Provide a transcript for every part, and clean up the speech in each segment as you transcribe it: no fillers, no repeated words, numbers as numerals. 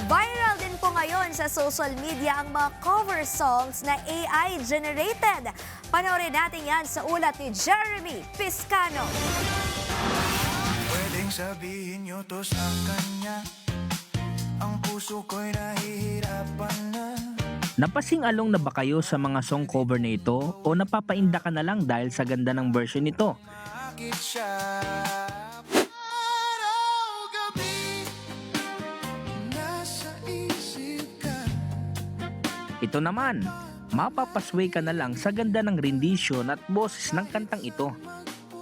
Viral din po ngayon sa social media ang mga cover songs na AI generated. Panoorin natin yan sa ulat ni Jeremy Piscano. Pwedeng sabihin nyo to sa kanya, ang puso ko'y nahihirapan na. Napasing-along na ba kayo sa mga song cover na ito o napapainda ka na lang dahil sa ganda ng version nito? Bakit siya araw-gabi nasa isip ka? Ito naman, mapapasway ka na lang sa ganda ng rendition at boses ng kantang ito.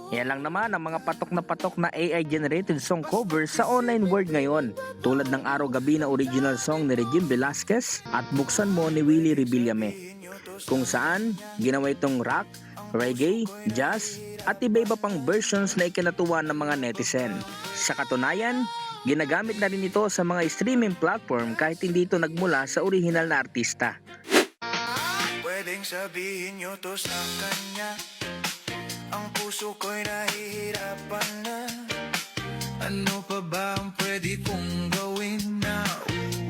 Yan lang naman ang mga patok na AI-generated song cover sa online world ngayon, tulad ng Araw-Gabi na original song ni Regine Velasquez at Buksan Mo ni Willie Revillame, kung saan ginawa itong rock, reggae, jazz at iba-iba pang versions na ikinatuwa ng mga netizen. Sa katunayan, ginagamit na rin ito sa mga streaming platform kahit hindi ito nagmula sa original na artista. Pwedeng sabihin nyo to sa kanya, ang puso ko'y nahihirapan na. Ano pa ba ang pwede kong gawin na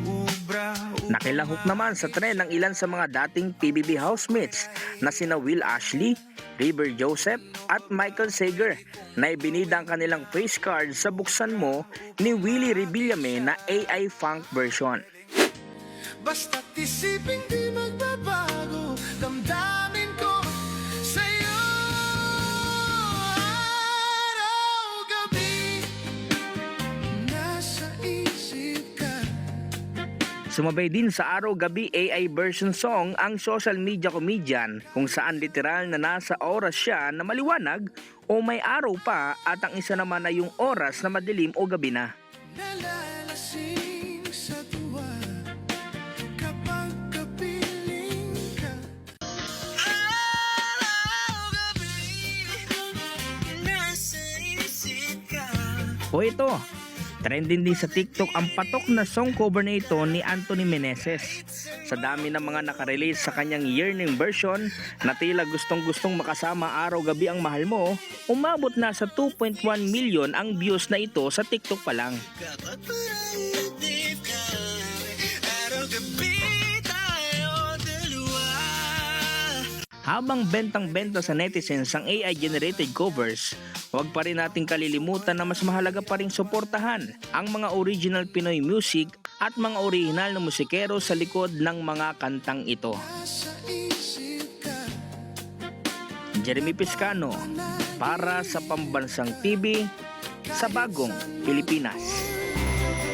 uubra? Nakilahok naman sa trend ng ilan sa mga dating PBB housemates na sina Will Ashley, River Joseph at Michael Sager na ibinida ang kanilang face card sa Buksan Mo ni Willie Revillame na AI funk version. Basta't isipin di magbabago, damdamin ko sa'yo. Araw-gabi nasa isip ka. Sumabay din sa Araw-Gabi AI version song ang social media comedian kung saan literal na nasa oras siya na maliwanag o may araw pa at ang isa naman ay yung oras na madilim o gabi na. Nalalasing sa tuwa kapag kapiling ka. Araw-gabi nasa isip ka. O ito, trending din sa TikTok ang patok na song cover na ito ni Anthony Meneses. Sa dami ng mga nakarelease sa kanyang yearning version na tila gustong-gustong makasama Araw-Gabi ang mahal mo, umabot na sa 2.1 million ang views na ito sa TikTok pa lang. Kapag parang ka, araw-gabi tayo dalawa. Habang bentang-benta sa netizens ang AI-generated covers, huwag pa rin nating kalilimutan na mas mahalaga pa ring suportahan ang mga original Pinoy music at mga original na musikero sa likod ng mga kantang ito. Nasa isip ka. Jeremy Piscano para sa Pambansang TV sa Bagong Pilipinas.